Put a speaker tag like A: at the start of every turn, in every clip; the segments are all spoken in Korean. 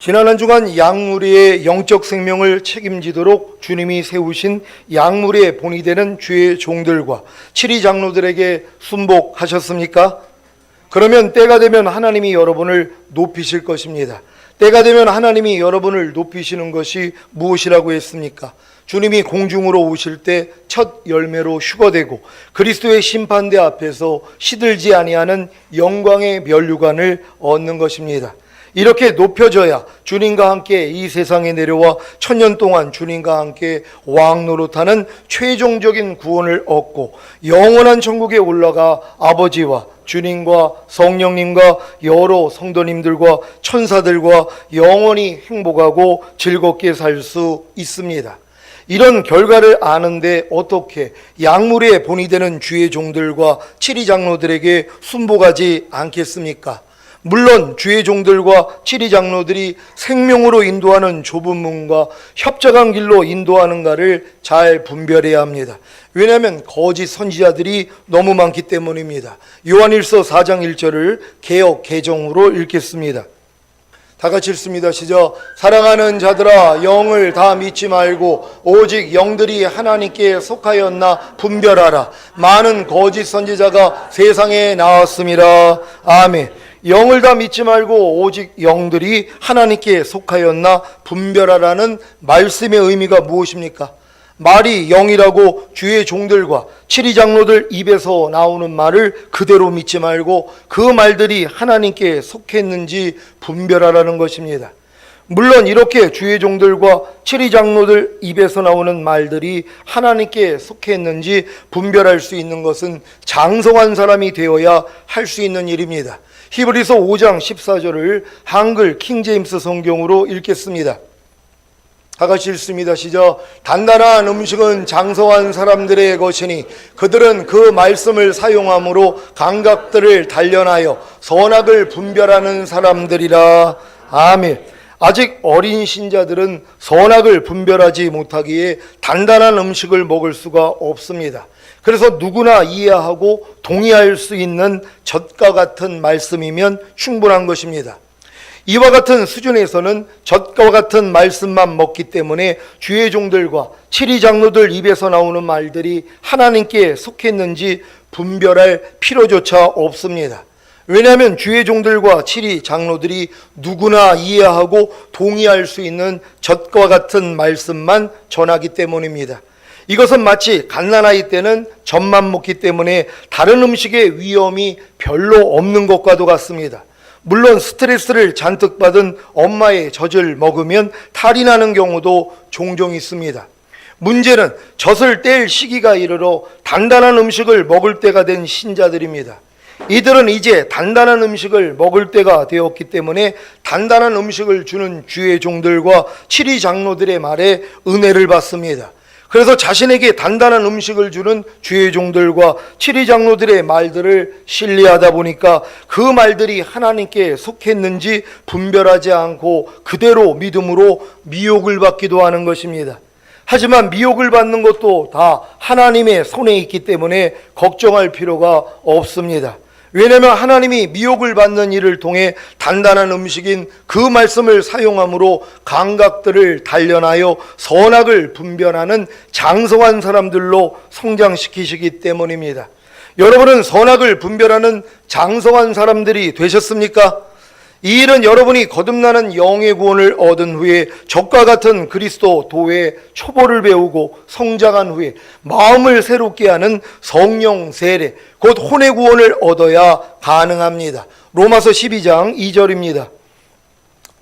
A: 지난 한 주간 양무리의 영적 생명을 책임지도록 주님이 세우신 양무리의 본이 되는 주의 종들과 7위 장로들에게 순복하셨습니까? 그러면 때가 되면 하나님이 여러분을 높이실 것입니다. 때가 되면 하나님이 여러분을 높이시는 것이 무엇이라고 했습니까? 주님이 공중으로 오실 때 첫 열매로 휴거되고 그리스도의 심판대 앞에서 시들지 아니하는 영광의 면류관을 얻는 것입니다. 이렇게 높여져야 주님과 함께 이 세상에 내려와 천년 동안 주님과 함께 왕 노릇하는 최종적인 구원을 얻고 영원한 천국에 올라가 아버지와 주님과 성령님과 여러 성도님들과 천사들과 영원히 행복하고 즐겁게 살 수 있습니다. 이런 결과를 아는데 어떻게 양무리의 본이 되는 주의 종들과 7위 장로들에게 순복하지 않겠습니까? 물론 주의 종들과 7위 장로들이 생명으로 인도하는 좁은 문과 협착한 길로 인도하는가를 잘 분별해야 합니다. 왜냐하면 거짓 선지자들이 너무 많기 때문입니다. 요한일서 4장 1절을 개역 개정으로 읽겠습니다. 다 같이 읽습니다. 시작. 사랑하는 자들아, 영을 다 믿지 말고 오직 영들이 하나님께 속하였나 분별하라. 많은 거짓 선지자가 세상에 나왔습니다. 아멘. 영을 다 믿지 말고 오직 영들이 하나님께 속하였나 분별하라는 말씀의 의미가 무엇입니까? 말이 영이라고 주의 종들과 7위 장로들 입에서 나오는 말을 그대로 믿지 말고 그 말들이 하나님께 속했는지 분별하라는 것입니다. 물론 이렇게 주의 종들과 7위 장로들 입에서 나오는 말들이 하나님께 속했는지 분별할 수 있는 것은 장성한 사람이 되어야 할 수 있는 일입니다. 히브리서 5장 14절을 한글 킹제임스 성경으로 읽겠습니다. 다 같이 읽습니다. 시작. 단단한 음식은 장성한 사람들의 것이니 그들은 그 말씀을 사용함으로 감각들을 단련하여 선악을 분별하는 사람들이라. 아멘. 아직 어린 신자들은 선악을 분별하지 못하기에 단단한 음식을 먹을 수가 없습니다. 그래서 누구나 이해하고 동의할 수 있는 젖과 같은 말씀이면 충분한 것입니다. 이와 같은 수준에서는 젖과 같은 말씀만 먹기 때문에 주의 종들과 7위 장로들 입에서 나오는 말들이 하나님께 속했는지 분별할 필요조차 없습니다. 왜냐하면 주의 종들과 7위 장로들이 누구나 이해하고 동의할 수 있는 젖과 같은 말씀만 전하기 때문입니다. 이것은 마치 갓난아이 때는 젖만 먹기 때문에 다른 음식의 위험이 별로 없는 것과도 같습니다. 물론 스트레스를 잔뜩 받은 엄마의 젖을 먹으면 탈이 나는 경우도 종종 있습니다. 문제는 젖을 뗄 시기가 이르러 단단한 음식을 먹을 때가 된 신자들입니다. 이들은 이제 단단한 음식을 먹을 때가 되었기 때문에 단단한 음식을 주는 주의 종들과 7위 장로들의 말에 은혜를 받습니다. 그래서 자신에게 단단한 음식을 주는 주의 종들과 7위 장로들의 말들을 신뢰하다 보니까 그 말들이 하나님께 속했는지 분별하지 않고 그대로 믿음으로 미혹을 받기도 하는 것입니다. 하지만 미혹을 받는 것도 다 하나님의 손에 있기 때문에 걱정할 필요가 없습니다. 왜냐하면 하나님이 미혹을 받는 일을 통해 단단한 음식인 그 말씀을 사용함으로 감각들을 단련하여 선악을 분별하는 장성한 사람들로 성장시키시기 때문입니다. 여러분은 선악을 분별하는 장성한 사람들이 되셨습니까? 이 일은 여러분이 거듭나는 영의 구원을 얻은 후에 적과 같은 그리스도 도의 초보를 배우고 성장한 후에 마음을 새롭게 하는 성령 세례, 곧 혼의 구원을 얻어야 가능합니다. 로마서 12장 2절입니다.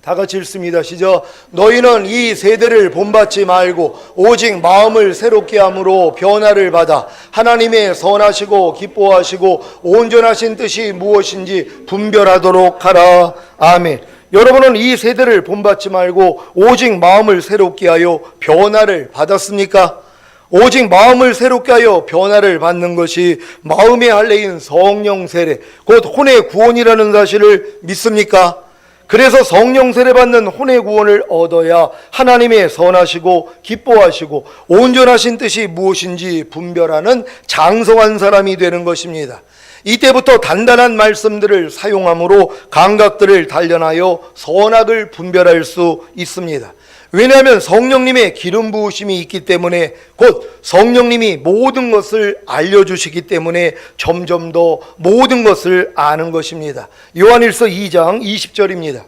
A: 다 같이 읽습니다. 시작. 너희는 이 세대를 본받지 말고 오직 마음을 새롭게 함으로 변화를 받아 하나님의 선하시고 기뻐하시고 온전하신 뜻이 무엇인지 분별하도록 하라. 아멘. 여러분은 이 세대를 본받지 말고 오직 마음을 새롭게 하여 변화를 받았습니까? 오직 마음을 새롭게 하여 변화를 받는 것이 마음의 할례인 성령 세례, 곧 혼의 구원이라는 사실을 믿습니까? 그래서 성령 세례 받는 혼의 구원을 얻어야 하나님의 선하시고 기뻐하시고 온전하신 뜻이 무엇인지 분별하는 장성한 사람이 되는 것입니다. 이때부터 단단한 말씀들을 사용함으로 감각들을 단련하여 선악을 분별할 수 있습니다. 왜냐하면 성령님의 기름 부으심이 있기 때문에, 곧 성령님이 모든 것을 알려주시기 때문에 점점 더 모든 것을 아는 것입니다. 요한일서 2장 20절입니다.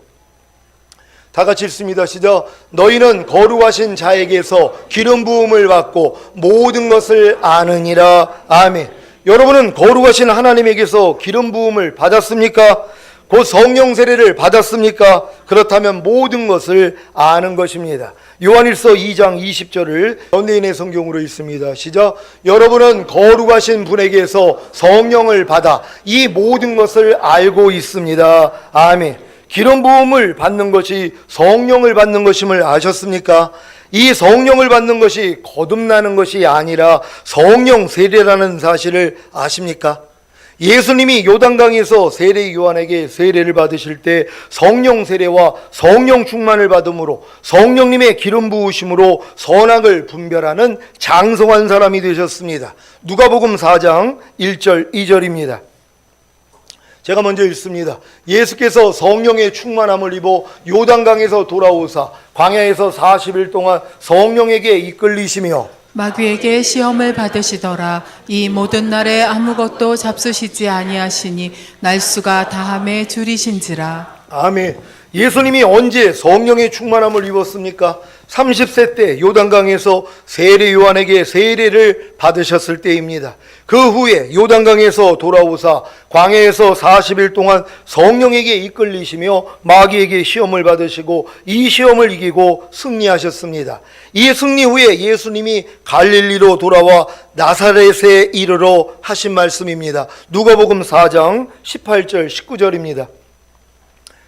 A: 다 같이 읽습니다. 시작. 너희는 거룩하신 자에게서 기름 부음을 받고 모든 것을 아느니라. 아멘. 여러분은 거룩하신 하나님에게서 기름 부음을 받았습니까? 곧 성령 세례를 받았습니까? 그렇다면 모든 것을 아는 것입니다. 요한일서 2장 20절을 현대인의 성경으로 읽습니다. 시작. 여러분은 거룩하신 분에게서 성령을 받아 이 모든 것을 알고 있습니다. 아멘. 기름 부음을 받는 것이 성령을 받는 것임을 아셨습니까? 이 성령을 받는 것이 거듭나는 것이 아니라 성령 세례라는 사실을 아십니까? 예수님이 요단강에서 세례 요한에게 세례를 받으실 때 성령 세례와 성령 충만을 받음으로 성령님의 기름 부으심으로 선악을 분별하는 장성한 사람이 되셨습니다. 누가복음 4장 1절 2절입니다. 제가 먼저 읽습니다. 예수께서 성령의 충만함을 입어 요단강에서 돌아오사 광야에서 40일 동안 성령에게 이끌리시며
B: 마귀에게 시험을 받으시더라. 이 모든 날에 아무것도 잡수시지 아니하시니 날수가 다함에 줄이신지라.
A: 아멘. 예수님이 언제 성령의 충만함을 입었습니까? 30세 때 요단강에서 세례 요한에게 세례를 받으셨을 때입니다. 그 후에 요단강에서 돌아오사 광야에서 40일 동안 성령에게 이끌리시며 마귀에게 시험을 받으시고 이 시험을 이기고 승리하셨습니다. 이 승리 후에 예수님이 갈릴리로 돌아와 나사렛에 이르러 하신 말씀입니다. 누가복음 4장 18절 19절입니다.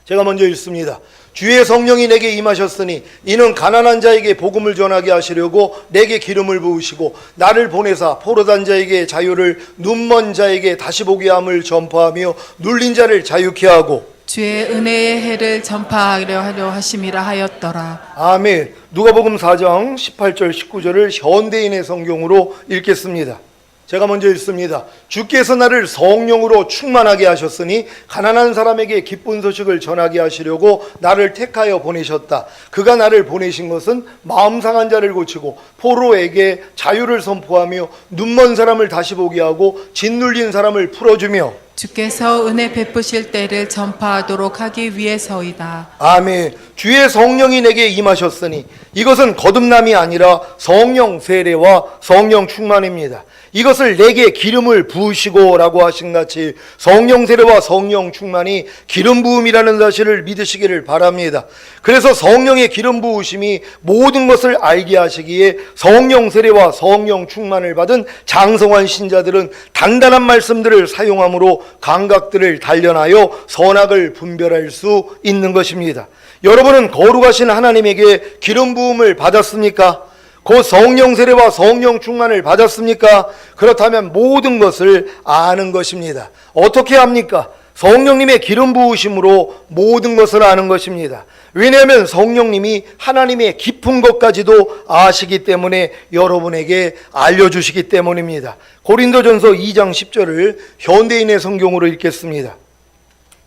A: 제가 먼저 읽습니다. 주의 성령이 내게 임하셨으니 이는 가난한 자에게 복음을 전하게 하시려고 내게 기름을 부으시고 나를 보내사 포로단 자에게 자유를, 눈먼 자에게 다시 보게 함을 전파하며 눌린 자를 자유케 하고
B: 주의 은혜의 해를 전파하려 하심이라 하였더라.
A: 아멘. 누가복음 4장 18절 19절을 현대인의 성경으로 읽겠습니다. 제가 먼저 읽습니다. 주께서 나를 성령으로 충만하게 하셨으니 가난한 사람에게 기쁜 소식을 전하게 하시려고 나를 택하여 보내셨다. 그가 나를 보내신 것은 마음 상한 자를 고치고 포로에게 자유를 선포하며 눈먼 사람을 다시 보게 하고 짓눌린 사람을 풀어주며
B: 주께서 은혜 베푸실 때를 전파하도록 하기 위해서이다.
A: 아멘. 주의 성령이 내게 임하셨으니 이것은 거듭남이 아니라 성령 세례와 성령 충만입니다. 이것을 내게 기름을 부으시고 라고 하신 같이 성령 세례와 성령 충만이 기름 부음이라는 사실을 믿으시기를 바랍니다. 그래서 성령의 기름 부으심이 모든 것을 알게 하시기에 성령 세례와 성령 충만을 받은 장성한 신자들은 단단한 말씀들을 사용함으로 감각들을 단련하여 선악을 분별할 수 있는 것입니다. 여러분은 거룩하신 하나님에게 기름 부음을 받았습니까? 그 성령 세례와 성령 충만을 받았습니까? 그렇다면 모든 것을 아는 것입니다. 어떻게 합니까? 성령님의 기름 부으심으로 모든 것을 아는 것입니다. 왜냐하면 성령님이 하나님의 깊은 것까지도 아시기 때문에 여러분에게 알려주시기 때문입니다. 고린도전서 2장 10절을 현대인의 성경으로 읽겠습니다.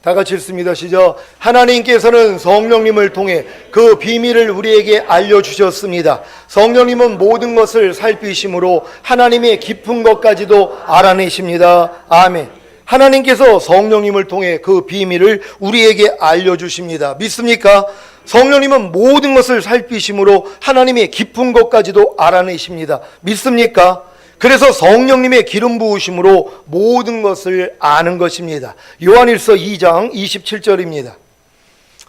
A: 다 같이 읽습니다. 시작. 하나님께서는 성령님을 통해 그 비밀을 우리에게 알려주셨습니다. 성령님은 모든 것을 살피심으로 하나님의 깊은 것까지도 알아내십니다. 아멘. 하나님께서 성령님을 통해 그 비밀을 우리에게 알려주십니다. 믿습니까? 성령님은 모든 것을 살피심으로 하나님의 깊은 것까지도 알아내십니다. 믿습니까? 그래서 성령님의 기름 부으심으로 모든 것을 아는 것입니다. 요한일서 2장 27절입니다.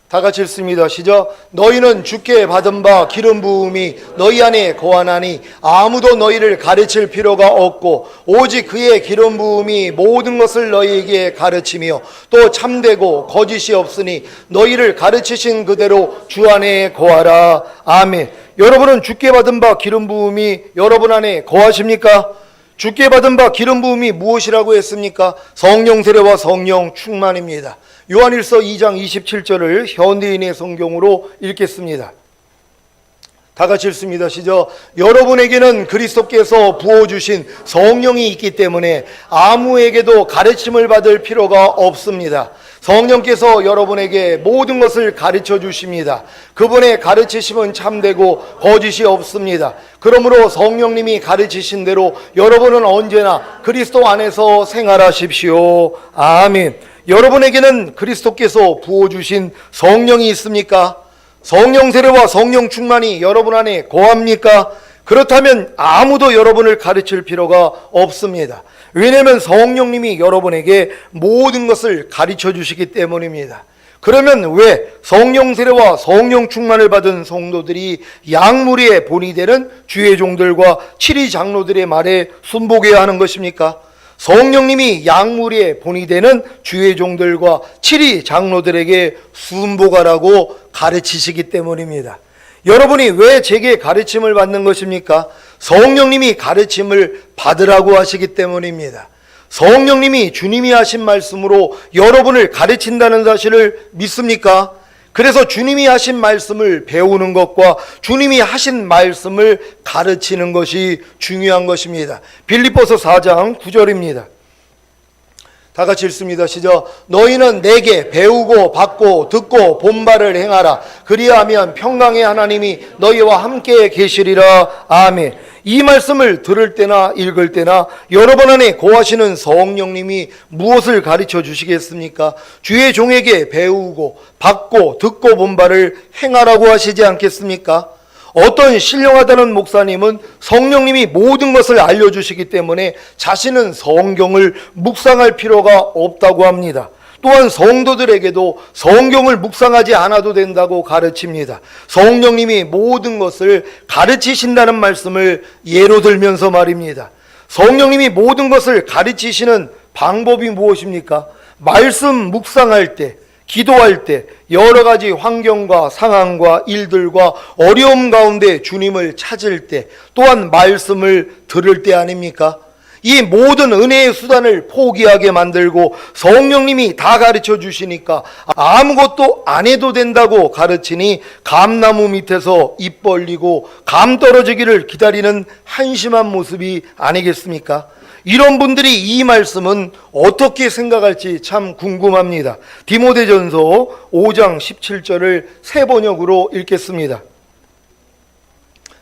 A: 다 같이 읽습니다. 시작. 너희는 주께 받은 바 기름 부음이 너희 안에 거하나니 아무도 너희를 가르칠 필요가 없고 오직 그의 기름 부음이 모든 것을 너희에게 가르치며 또 참되고 거짓이 없으니 너희를 가르치신 그대로 주 안에 거하라. 아멘. 여러분은 주께 받은 바 기름 부음이 여러분 안에 거하십니까? 주께 받은 바 기름 부음이 무엇이라고 했습니까? 성령 세례와 성령 충만입니다. 요한일서 2장 27절을 현대인의 성경으로 읽겠습니다. 다 같이 읽습니다. 시작. 여러분에게는 그리스도께서 부어주신 성령이 있기 때문에 아무에게도 가르침을 받을 필요가 없습니다. 성령께서 여러분에게 모든 것을 가르쳐 주십니다. 그분의 가르치심은 참되고 거짓이 없습니다. 그러므로 성령님이 가르치신 대로 여러분은 언제나 그리스도 안에서 생활하십시오. 아멘. 여러분에게는 그리스도께서 부어주신 성령이 있습니까? 성령 세례와 성령 충만이 여러분 안에 거합니까? 그렇다면 아무도 여러분을 가르칠 필요가 없습니다. 왜냐하면 성령님이 여러분에게 모든 것을 가르쳐 주시기 때문입니다. 그러면 왜 성령 세례와 성령 충만을 받은 성도들이 양무리의 본이 되는 주의 종들과 칠위 장로들의 말에 순복해야 하는 것입니까? 성령님이 양무리의 본이 되는 주의 종들과 칠위 장로들에게 순복하라고 가르치시기 때문입니다. 여러분이 왜 제게 가르침을 받는 것입니까? 성령님이 가르침을 받으라고 하시기 때문입니다. 성령님이 주님이 하신 말씀으로 여러분을 가르친다는 사실을 믿습니까? 그래서 주님이 하신 말씀을 배우는 것과 주님이 하신 말씀을 가르치는 것이 중요한 것입니다. 빌립보서 4장 9절입니다. 다 같이 읽습니다. 시작. 너희는 내게 배우고 받고 듣고 본바를 행하라. 그리하면 평강의 하나님이 너희와 함께 계시리라. 아멘. 이 말씀을 들을 때나 읽을 때나 여러분 안에 거하시는 성령님이 무엇을 가르쳐 주시겠습니까? 주의 종에게 배우고 받고 듣고 본바를 행하라고 하시지 않겠습니까? 어떤 신령하다는 목사님은 성령님이 모든 것을 알려주시기 때문에 자신은 성경을 묵상할 필요가 없다고 합니다. 또한 성도들에게도 성경을 묵상하지 않아도 된다고 가르칩니다. 성령님이 모든 것을 가르치신다는 말씀을 예로 들면서 말입니다. 성령님이 모든 것을 가르치시는 방법이 무엇입니까? 말씀 묵상할 때, 기도할 때 여러 가지 환경과 상황과 일들과 어려움 가운데 주님을 찾을 때 또한 말씀을 들을 때 아닙니까? 이 모든 은혜의 수단을 포기하게 만들고 성령님이 다 가르쳐 주시니까 아무것도 안 해도 된다고 가르치니 감나무 밑에서 입 벌리고 감 떨어지기를 기다리는 한심한 모습이 아니겠습니까? 이런 분들이 이 말씀은 어떻게 생각할지 참 궁금합니다. 디모데전서 5장 17절을 새 번역으로 읽겠습니다.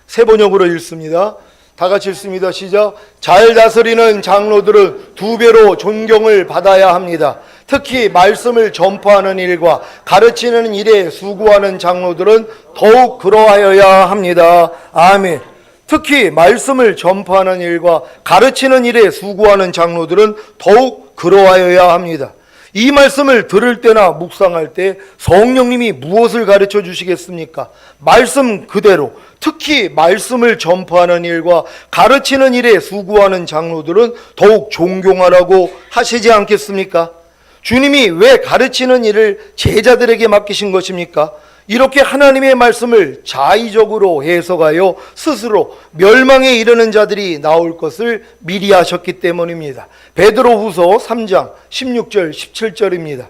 A: 새 번역으로 읽습니다. 다 같이 읽습니다. 시작. 잘 다스리는 장로들은 2배로 존경을 받아야 합니다. 특히 말씀을 전파하는 일과 가르치는 일에 수고하는 장로들은 더욱 그러하여야 합니다. 아멘. 특히 말씀을 전파하는 일과 가르치는 일에 수고하는 장로들은 더욱 그러하여야 합니다. 이 말씀을 들을 때나 묵상할 때 성령님이 무엇을 가르쳐 주시겠습니까? 말씀 그대로, 특히 말씀을 전파하는 일과 가르치는 일에 수고하는 장로들은 더욱 존경하라고 하시지 않겠습니까? 주님이 왜 가르치는 일을 제자들에게 맡기신 것입니까? 이렇게 하나님의 말씀을 자의적으로 해석하여 스스로 멸망에 이르는 자들이 나올 것을 미리 하셨기 때문입니다. 베드로후서 3장 16절 17절입니다.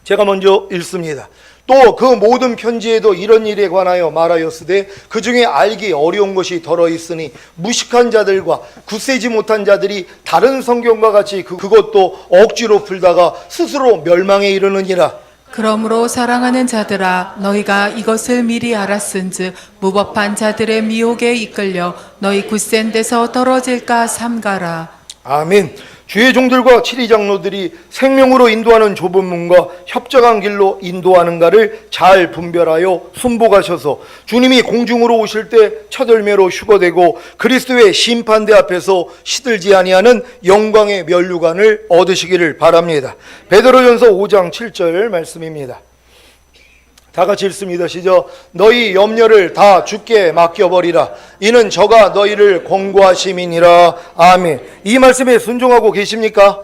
A: 제가 먼저 읽습니다. 또 그 모든 편지에도 이런 일에 관하여 말하였으되 그 중에 알기 어려운 것이 덜어 있으니 무식한 자들과 굳세지 못한 자들이 다른 성경과 같이 그것도 억지로 풀다가 스스로 멸망에 이르느니라.
B: 그러므로 사랑하는 자들아 너희가 이것을 미리 알았은즉 무법한 자들의 미혹에 이끌려 너희 굳센 데서 떨어질까 삼가라.
A: 아멘. 주의 종들과 칠위 장로들이 생명으로 인도하는 좁은 문과 협정한 길로 인도하는가를 잘 분별하여 순복하셔서 주님이 공중으로 오실 때 첫 열매로 휴거되고 그리스도의 심판대 앞에서 시들지 아니하는 영광의 면류관을 얻으시기를 바랍니다. 베드로전서 5장 7절 말씀입니다. 다 같이 읽습니다. 시작. 너희 염려를 다 주께 맡겨버리라. 이는 저가 너희를 권고하심이니라. 아멘. 이 말씀에 순종하고 계십니까?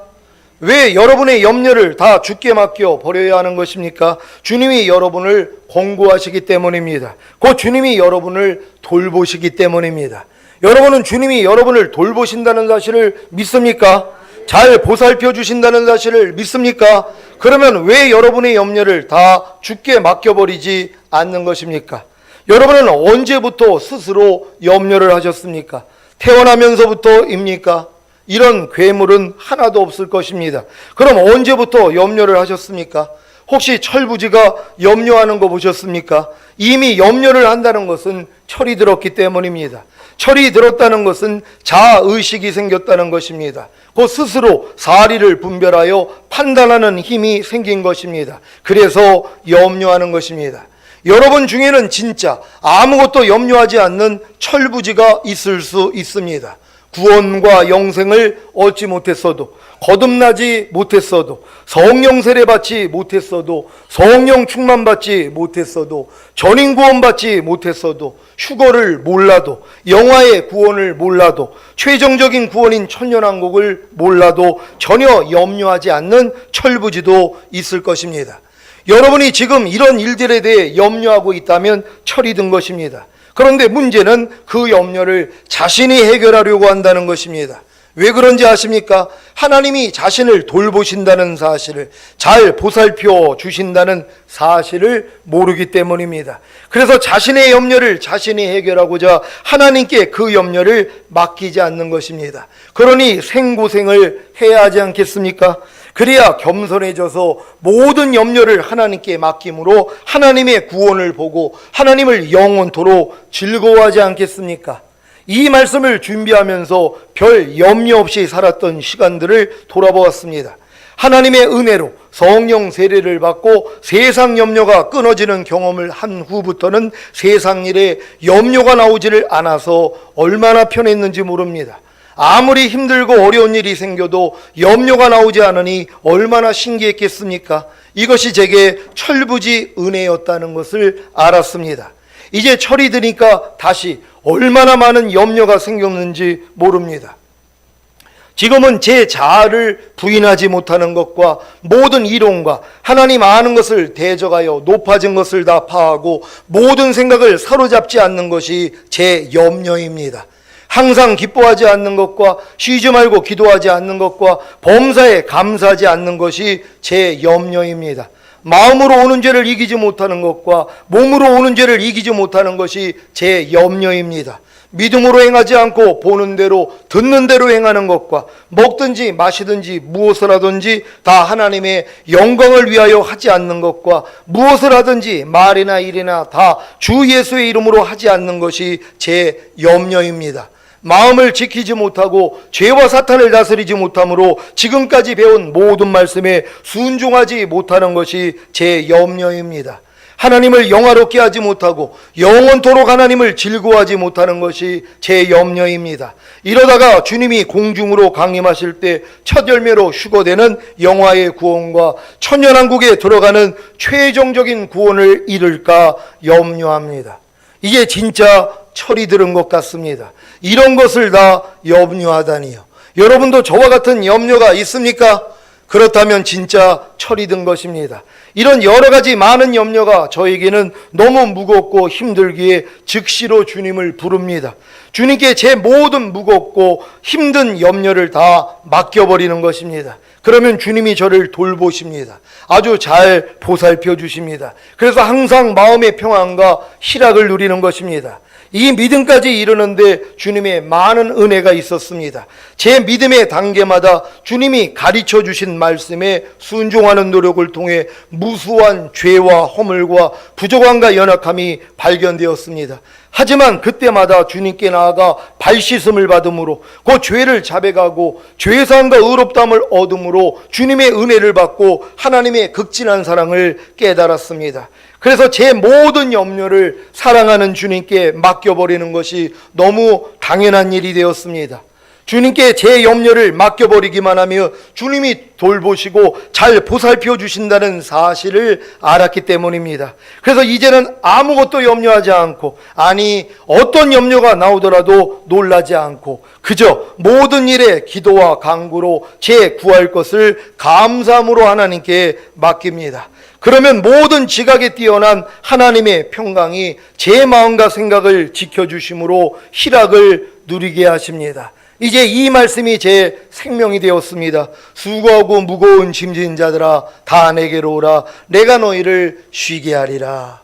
A: 왜 여러분의 염려를 다 주께 맡겨버려야 하는 것입니까? 주님이 여러분을 권고하시기 때문입니다. 곧 주님이 여러분을 돌보시기 때문입니다. 여러분은 주님이 여러분을 돌보신다는 사실을 믿습니까? 잘 보살펴 주신다는 사실을 믿습니까? 그러면 왜 여러분의 염려를 다 주께 맡겨버리지 않는 것입니까? 여러분은 언제부터 스스로 염려를 하셨습니까? 태어나면서부터입니까? 이런 괴물은 하나도 없을 것입니다. 그럼 언제부터 염려를 하셨습니까? 혹시 철부지가 염려하는 거 보셨습니까? 이미 염려를 한다는 것은 철이 들었기 때문입니다. 철이 들었다는 것은 자의식이 생겼다는 것입니다. 곧 스스로 사리를 분별하여 판단하는 힘이 생긴 것입니다. 그래서 염려하는 것입니다. 여러분 중에는 진짜 아무것도 염려하지 않는 철부지가 있을 수 있습니다. 구원과 영생을 얻지 못했어도, 거듭나지 못했어도, 성령 세례 받지 못했어도, 성령 충만 받지 못했어도, 전인 구원 받지 못했어도, 휴거를 몰라도, 영화의 구원을 몰라도, 최종적인 구원인 천년왕국을 몰라도 전혀 염려하지 않는 철부지도 있을 것입니다. 여러분이 지금 이런 일들에 대해 염려하고 있다면 철이 든 것입니다. 그런데 문제는 그 염려를 자신이 해결하려고 한다는 것입니다. 왜 그런지 아십니까? 하나님이 자신을 돌보신다는 사실을, 잘 보살펴 주신다는 사실을 모르기 때문입니다. 그래서 자신의 염려를 자신이 해결하고자 하나님께 그 염려를 맡기지 않는 것입니다. 그러니 생고생을 해야 하지 않겠습니까? 그래야 겸손해져서 모든 염려를 하나님께 맡김으로 하나님의 구원을 보고 하나님을 영원토록 즐거워하지 않겠습니까? 이 말씀을 준비하면서 별 염려 없이 살았던 시간들을 돌아보았습니다. 하나님의 은혜로 성령 세례를 받고 세상 염려가 끊어지는 경험을 한 후부터는 세상 일에 염려가 나오지를 않아서 얼마나 편했는지 모릅니다. 아무리 힘들고 어려운 일이 생겨도 염려가 나오지 않으니 얼마나 신기했겠습니까? 이것이 제게 철부지 은혜였다는 것을 알았습니다. 이제 철이 드니까 다시 얼마나 많은 염려가 생겼는지 모릅니다. 지금은 제 자아를 부인하지 못하는 것과 모든 이론과 하나님 아는 것을 대적하여 높아진 것을 다 파하고 모든 생각을 사로잡지 않는 것이 제 염려입니다. 항상 기뻐하지 않는 것과 쉬지 말고 기도하지 않는 것과 범사에 감사하지 않는 것이 제 염려입니다. 마음으로 오는 죄를 이기지 못하는 것과 몸으로 오는 죄를 이기지 못하는 것이 제 염려입니다. 믿음으로 행하지 않고 보는 대로 듣는 대로 행하는 것과 먹든지 마시든지 무엇을 하든지 다 하나님의 영광을 위하여 하지 않는 것과 무엇을 하든지 말이나 일이나 다 주 예수의 이름으로 하지 않는 것이 제 염려입니다. 마음을 지키지 못하고 죄와 사탄을 다스리지 못함으로 지금까지 배운 모든 말씀에 순종하지 못하는 것이 제 염려입니다. 하나님을 영화롭게 하지 못하고 영원토록 하나님을 즐거워하지 못하는 것이 제 염려입니다. 이러다가 주님이 공중으로 강림하실 때 첫 열매로 휴거되는 영화의 구원과 천년왕국에 들어가는 최종적인 구원을 이룰까 염려합니다. 이게 진짜 철이 들은 것 같습니다. 이런 것을 다 염려하다니요. 여러분도 저와 같은 염려가 있습니까? 그렇다면 진짜 철이 든 것입니다. 이런 여러 가지 많은 염려가 저에게는 너무 무겁고 힘들기에 즉시로 주님을 부릅니다. 주님께 제 모든 무겁고 힘든 염려를 다 맡겨버리는 것입니다. 그러면 주님이 저를 돌보십니다. 아주 잘 보살펴 주십니다. 그래서 항상 마음의 평안과 희락을 누리는 것입니다. 이 믿음까지 이르는데 주님의 많은 은혜가 있었습니다. 제 믿음의 단계마다 주님이 가르쳐 주신 말씀에 순종하는 노력을 통해 무수한 죄와 허물과 부족함과 연약함이 발견되었습니다. 하지만 그때마다 주님께 나아가 발씻음을 받음으로 그 죄를 자백하고 죄사함과 의롭다함을 얻음으로 주님의 은혜를 받고 하나님의 극진한 사랑을 깨달았습니다. 그래서 제 모든 염려를 사랑하는 주님께 맡겨버리는 것이 너무 당연한 일이 되었습니다. 주님께 제 염려를 맡겨버리기만 하며 주님이 돌보시고 잘 보살펴 주신다는 사실을 알았기 때문입니다. 그래서 이제는 아무것도 염려하지 않고, 아니 어떤 염려가 나오더라도 놀라지 않고 그저 모든 일에 기도와 간구로 제 구할 것을 감사함으로 하나님께 맡깁니다. 그러면 모든 지각에 뛰어난 하나님의 평강이 제 마음과 생각을 지켜주심으로 희락을 누리게 하십니다. 이제 이 말씀이 제 생명이 되었습니다. 수고하고 무거운 짐진 자들아 다 내게로 오라. 내가 너희를 쉬게 하리라.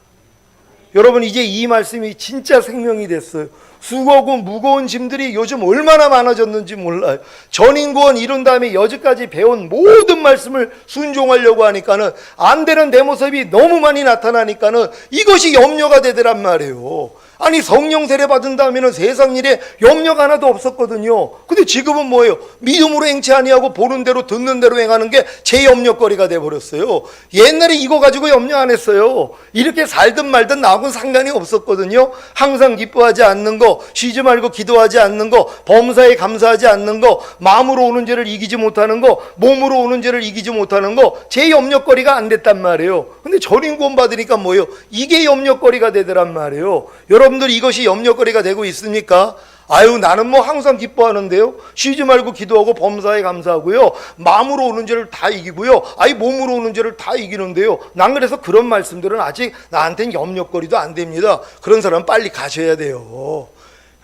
A: 여러분 이제 이 말씀이 진짜 생명이 됐어요. 수고하고 무거운 짐들이 요즘 얼마나 많아졌는지 몰라요. 전인구원 이룬 다음에 여지까지 배운 모든 말씀을 순종하려고 하니까는 안 되는 내 모습이 너무 많이 나타나니까는 이것이 염려가 되더란 말이에요. 아니 성령 세례 받은 다음에는 세상 일에 염려가 하나도 없었거든요. 근데 지금은 뭐예요? 믿음으로 행치 아니하고 보는 대로 듣는 대로 행하는 게 제 염려거리가 돼버렸어요. 옛날에 이거 가지고 염려 안 했어요. 이렇게 살든 말든 나하고는 상관이 없었거든요. 항상 기뻐하지 않는 거, 쉬지 말고 기도하지 않는 거, 범사에 감사하지 않는 거, 마음으로 오는 죄를 이기지 못하는 거, 몸으로 오는 죄를 이기지 못하는 거, 제 염려거리가 안 됐단 말이에요. 근데 전인 구원 받으니까 뭐예요? 이게 염려거리가 되더란 말이에요. 여러분들 이것이 염려거리가 되고 있습니까? 아유 나는 뭐 항상 기뻐하는데요. 쉬지 말고 기도하고 범사에 감사하고요. 마음으로 오는 죄를 다 이기고요. 아이 몸으로 오는 죄를 다 이기는데요. 난 그래서 그런 말씀들은 아직 나한테는 염려거리도 안 됩니다. 그런 사람은 빨리 가셔야 돼요.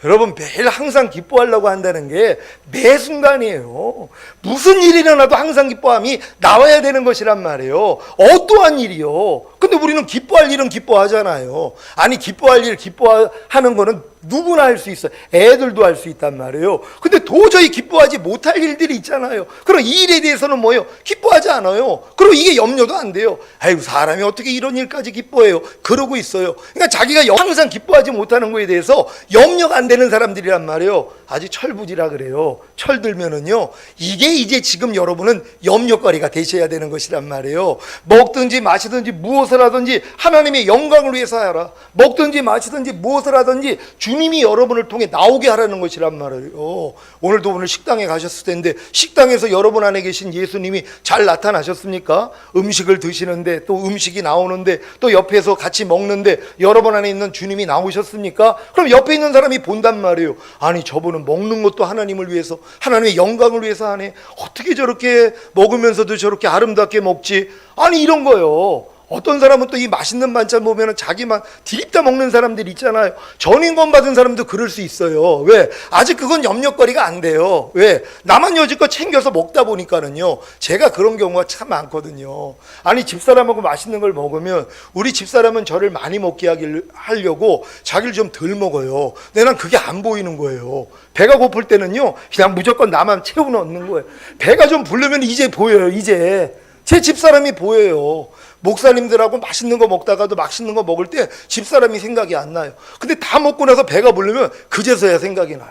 A: 여러분 매일 항상 기뻐하려고 한다는 게 매 순간이에요. 무슨 일이 일어나도 항상 기뻐함이 나와야 되는 것이란 말이에요. 어떠한 일이요. 근데 우리는 기뻐할 일은 기뻐하잖아요. 아니 기뻐할 일 기뻐하는 거는 누구나 할 수 있어요. 애들도 할 수 있단 말이에요. 근데 도저히 기뻐하지 못할 일들이 있잖아요. 그럼 이 일에 대해서는 뭐예요? 기뻐하지 않아요. 그리고 이게 염려도 안 돼요. 아이고 사람이 어떻게 이런 일까지 기뻐해요? 그러고 있어요. 그러니까 자기가 항상 기뻐하지 못하는 거에 대해서 염려가 안 되는 사람들이란 말이에요. 아주 철부지라 그래요. 철들면은요 이게 이제 지금 여러분은 염려거리가 되셔야 되는 것이란 말이에요. 먹든지 마시든지 무엇을 하든지 하나님의 영광을 위해서 하라. 먹든지 마시든지 무엇을 하든지 주님이 여러분을 통해 나오게 하라는 것이란 말이에요. 오늘 식당에 가셨을 텐데 식당에서 여러분 안에 계신 예수님이 잘 나타나셨습니까? 음식을 드시는데 또 음식이 나오는데 또 옆에서 같이 먹는데 여러분 안에 있는 주님이 나오셨습니까? 그럼 옆에 있는 사람이 본단 말이에요. 아니 저분은 먹는 것도 하나님을 위해서 하나님의 영광을 위해서 하네. 어떻게 저렇게 먹으면서도 저렇게 아름답게 먹지? 아니 이런 거요. 어떤 사람은 또 이 맛있는 반찬 보면 자기만 디립다 먹는 사람들 있잖아요. 전인권 받은 사람도 그럴 수 있어요. 왜? 아직 그건 염려거리가 안 돼요. 왜? 나만 여지껏 챙겨서 먹다 보니까는요. 제가 그런 경우가 참 많거든요. 아니 집사람하고 맛있는 걸 먹으면 우리 집사람은 저를 많이 먹게 하려고 자기를 좀 덜 먹어요. 근데 난 그게 안 보이는 거예요. 배가 고플 때는요. 그냥 무조건 나만 채워 넣는 거예요. 배가 좀 부르면 이제 보여요. 이제. 제 집사람이 보여요. 목사님들하고 맛있는 거 먹다가도 맛있는 거 먹을 때 집사람이 생각이 안 나요. 근데 다 먹고 나서 배가 부르면 그제서야 생각이 나요.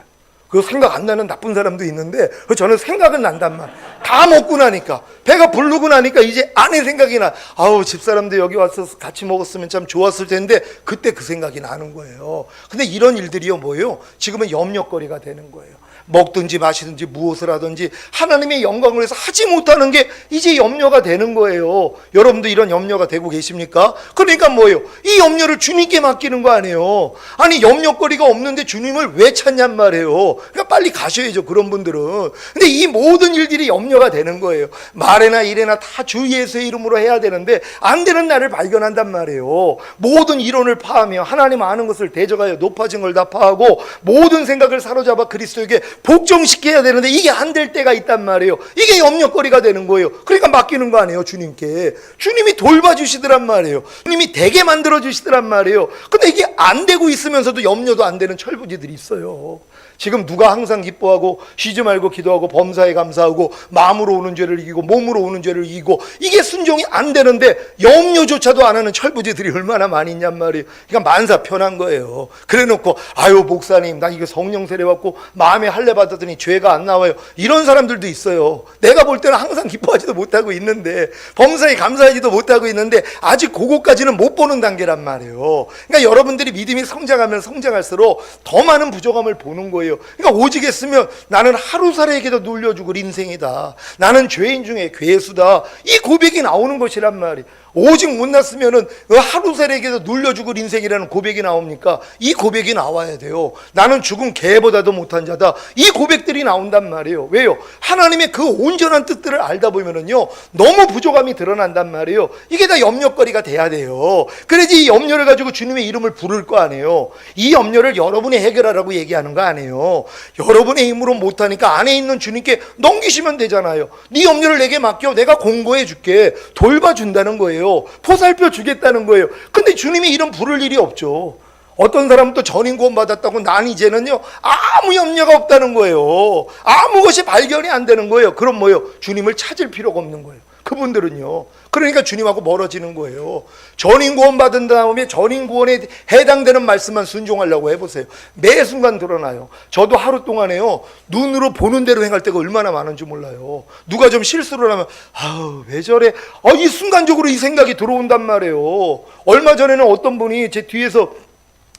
A: 그 생각 안 나는 나쁜 사람도 있는데 저는 생각은 난단 말이에요. 다 먹고 나니까 배가 부르고 나니까 이제 안에 생각이 나. 아우 집사람들 여기 와서 같이 먹었으면 참 좋았을 텐데 그때 그 생각이 나는 거예요. 근데 이런 일들이요 뭐예요? 지금은 염려거리가 되는 거예요. 먹든지 마시든지 무엇을 하든지 하나님의 영광을 위해서 하지 못하는 게 이제 염려가 되는 거예요. 여러분도 이런 염려가 되고 계십니까? 그러니까 뭐예요? 이 염려를 주님께 맡기는 거 아니에요. 아니 염려거리가 없는데 주님을 왜 찾냔 말이에요. 그러니까 빨리 가셔야죠 그런 분들은. 근데 이 모든 일들이 염려가 되는 거예요. 말에나 일에나 다 주 예수의 이름으로 해야 되는데 안 되는 나를 발견한단 말이에요. 모든 이론을 파하며 하나님 아는 것을 대적하여 높아진 걸 다 파하고 모든 생각을 사로잡아 그리스도에게 복종시켜야 되는데 이게 안 될 때가 있단 말이에요. 이게 염려거리가 되는 거예요. 그러니까 맡기는 거 아니에요 주님께. 주님이 돌봐주시더란 말이에요. 주님이 되게 만들어주시더란 말이에요. 근데 이게 안 되고 있으면서도 염려도 안 되는 철부지들이 있어요. 지금 누가 항상 기뻐하고 쉬지 말고 기도하고 범사에 감사하고 마음으로 오는 죄를 이기고 몸으로 오는 죄를 이기고 이게 순종이 안 되는데 염려조차도 안 하는 철부지들이 얼마나 많이 있냔 말이에요. 그러니까 만사 편한 거예요. 그래 놓고 아유 목사님 나 이거 성령 세례 받고 마음에 할례 받았더니 죄가 안 나와요. 이런 사람들도 있어요. 내가 볼 때는 항상 기뻐하지도 못하고 있는데 범사에 감사하지도 못하고 있는데 아직 그거까지는 못 보는 단계란 말이에요. 그러니까 여러분들이 믿음이 성장하면 성장할수록 더 많은 부족함을 보는 거예요. 그러니까 오직 했으면 나는 하루살이에게도 눌려 죽을 인생이다. 나는 죄인 중에 괴수다. 이 고백이 나오는 것이란 말이에요. 오직 못났으면은 하루살이에게도 눌려 죽을 인생이라는 고백이 나옵니까? 이 고백이 나와야 돼요. 나는 죽은 개보다도 못한 자다. 이 고백들이 나온단 말이에요. 왜요? 하나님의 그 온전한 뜻들을 알다 보면은요 너무 부족함이 드러난단 말이에요. 이게 다 염려거리가 돼야 돼요. 그래야지 이 염려를 가지고 주님의 이름을 부를 거 아니에요. 이 염려를 여러분이 해결하라고 얘기하는 거 아니에요. 여러분의 힘으로 못하니까 안에 있는 주님께 넘기시면 되잖아요. 네 염려를 내게 맡겨 내가 공고해 줄게. 돌봐준다는 거예요. 거예요. 보살펴 주겠다는 거예요. 근데 주님이 이런 부를 일이 없죠. 어떤 사람은 또 전인 구원 받았다고 난 이제는요 아무 염려가 없다는 거예요. 아무 것이 발견이 안 되는 거예요. 그럼 뭐예요? 주님을 찾을 필요가 없는 거예요. 그분들은요. 그러니까 주님하고 멀어지는 거예요. 전인 구원 받은 다음에 전인 구원에 해당되는 말씀만 순종하려고 해보세요. 매 순간 드러나요. 저도 하루 동안에요 눈으로 보는 대로 행할 때가 얼마나 많은지 몰라요. 누가 좀 실수를 하면 아우 왜 저래, 이 순간적으로 이 생각이 들어온단 말이에요. 얼마 전에는 어떤 분이 제 뒤에서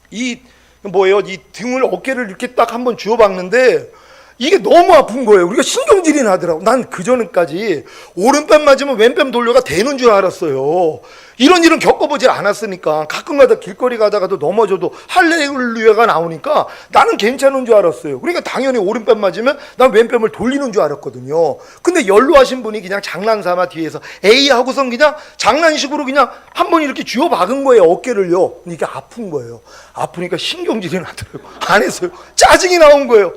A: 이 등을 어깨를 이렇게 딱 한번 쥐어박는데 이게 너무 아픈 거예요. 우리가 신경질이 나더라고. 난 그전까지 오른뺨 맞으면 왼뺨 돌려가 되는 줄 알았어요. 이런 일은 겪어보지 않았으니까. 가끔가다 길거리 가다가도 넘어져도 할렐루야가 나오니까 나는 괜찮은 줄 알았어요. 그러니까 당연히 오른뺨 맞으면 난 왼뺨을 돌리는 줄 알았거든요. 근데 연로하신 분이 그냥 장난삼아 뒤에서 에이 하고선 그냥 장난식으로 그냥 한번 이렇게 쥐어박은 거예요. 어깨를요. 이게 아픈 거예요. 아프니까 신경질이 나더라고요. 안 했어요. 짜증이 나온 거예요.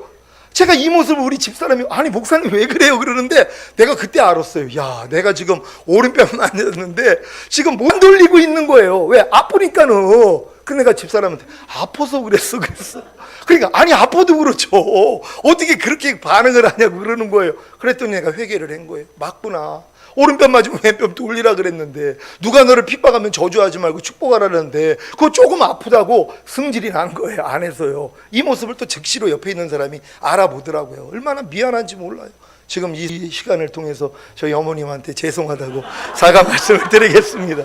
A: 제가 이 모습을 우리 집사람이 아니 목사님 왜 그래요? 그러는데 내가 그때 알았어요. 야, 내가 지금 오른뺨 맞았는데 지금 못 돌리고 있는 거예요. 왜? 아프니까는. 근데 내가 집사람한테 아파서 그랬어. 그러니까 아니 아파도 그렇죠. 어떻게 그렇게 반응을 하냐고 그러는 거예요. 그랬더니 내가 회개를 한 거예요. 맞구나. 오른뺨 맞으면 왼뺨 돌리라 그랬는데 누가 너를 핍박하면 저주하지 말고 축복하라는데 그거 조금 아프다고 승질이 난 거예요. 안 해서요. 이 모습을 또 즉시로 옆에 있는 사람이 알아보더라고요. 얼마나 미안한지 몰라요. 지금 이 시간을 통해서 저희 어머님한테 죄송하다고 사과 말씀을 드리겠습니다.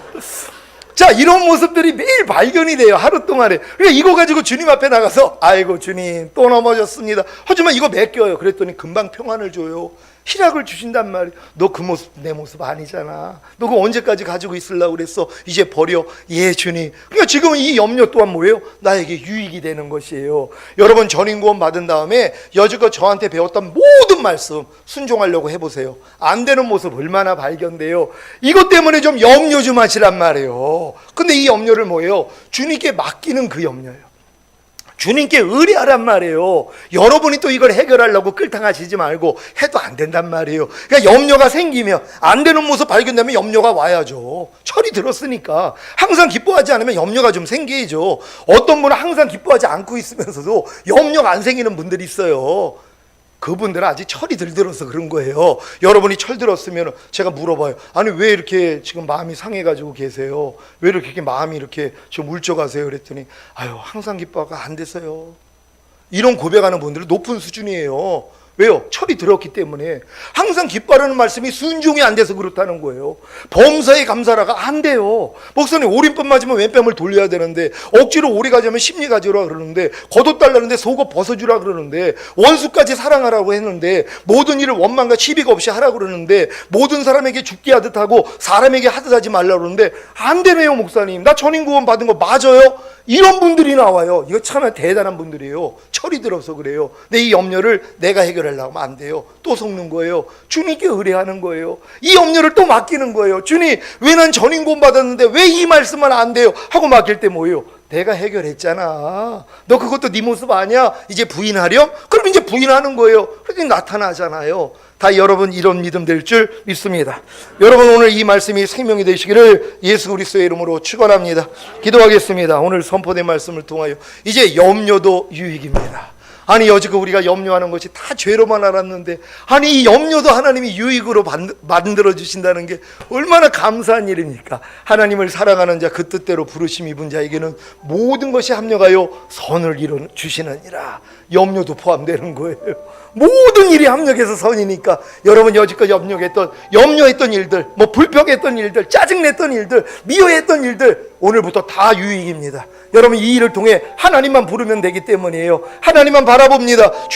A: 자, 이런 모습들이 매일 발견이 돼요. 하루 동안에. 그러니까 이거 가지고 주님 앞에 나가서 아이고 주님 또 넘어졌습니다. 하지만 이거 맡겨요. 그랬더니 금방 평안을 줘요. 희락을 주신단 말이에요. 너 그 모습 내 모습 아니잖아. 너 그거 언제까지 가지고 있으려고 그랬어. 이제 버려. 예 주님. 그러니까 지금 이 염려 또한 뭐예요? 나에게 유익이 되는 것이에요. 여러분 전인 구원 받은 다음에 여지껏 저한테 배웠던 모든 말씀 순종하려고 해보세요. 안 되는 모습 얼마나 발견돼요. 이것 때문에 좀 염려 좀 하시란 말이에요. 근데 이 염려를 뭐예요? 주님께 맡기는 그 염려예요. 주님께 의뢰하란 말이에요. 여러분이 또 이걸 해결하려고 끌당하시지 말고 해도 안 된단 말이에요. 그러니까 염려가 생기면 안 되는 모습 발견되면 염려가 와야죠. 철이 들었으니까. 항상 기뻐하지 않으면 염려가 좀 생기죠. 어떤 분은 항상 기뻐하지 않고 있으면서도 염려가 안 생기는 분들이 있어요. 그분들은 아직 철이 덜 들어서 그런 거예요. 여러분이 철 들었으면 제가 물어봐요. 아니 왜 이렇게 지금 마음이 상해가지고 계세요? 왜 이렇게 마음이 이렇게 좀 울적하세요? 그랬더니 아유 항상 기뻐가 안 돼서요. 이런 고백하는 분들은 높은 수준이에요. 왜요? 철이 들었기 때문에. 항상 기뻐하는 말씀이 순종이 안 돼서 그렇다는 거예요. 범사에 감사라가 안 돼요. 목사님 오른뺨 맞으면 왼뺨을 돌려야 되는데 억지로 오리 가자면 심리 가지라 그러는데 걷어달라는데 속옷 벗어주라 그러는데 원수까지 사랑하라고 했는데 모든 일을 원망과 시비가 없이 하라 그러는데 모든 사람에게 죽게 하듯 하고 사람에게 하듯 하지 말라 그러는데 안 되네요. 목사님 나 전인 구원 받은 거 맞아요? 이런 분들이 나와요. 이거 참 대단한 분들이에요. 철이 들어서 그래요. 근데 이 염려를 내가 해결하려고 하면 안 돼요. 또 속는 거예요. 주님께 의뢰하는 거예요. 이 염려를 또 맡기는 거예요. 주님 왜 난 전인 구원 받았는데 왜 이 말씀만 안 돼요? 하고 맡길 때 뭐예요? 내가 해결했잖아. 너 그것도 네 모습 아니야? 이제 부인하렴? 그럼 이제 부인하는 거예요. 그러니 나타나잖아요. 다 여러분 이런 믿음 될 줄 믿습니다. 여러분 오늘 이 말씀이 생명이 되시기를 예수 그리스도의 이름으로 축원합니다. 기도하겠습니다. 오늘 선포된 말씀을 통하여 이제 염려도 유익입니다. 아니 여지껏 우리가 염려하는 것이 다 죄로만 알았는데 아니 이 염려도 하나님이 유익으로 만들어 주신다는 게 얼마나 감사한 일입니까? 하나님을 사랑하는 자 그 뜻대로 부르심 입은 자에게는 모든 것이 합력하여 선을 이루어 주시느니라. 염려도 포함되는 거예요. 모든 일이 합력해서 선이니까 여러분 여지껏 염려했던 일들, 뭐 불평했던 일들, 짜증냈던 일들, 미워했던 일들 오늘부터 다 유익입니다. 여러분 이 일을 통해 하나님만 부르면 되기 때문이에요. 하나님만 바라봅니다.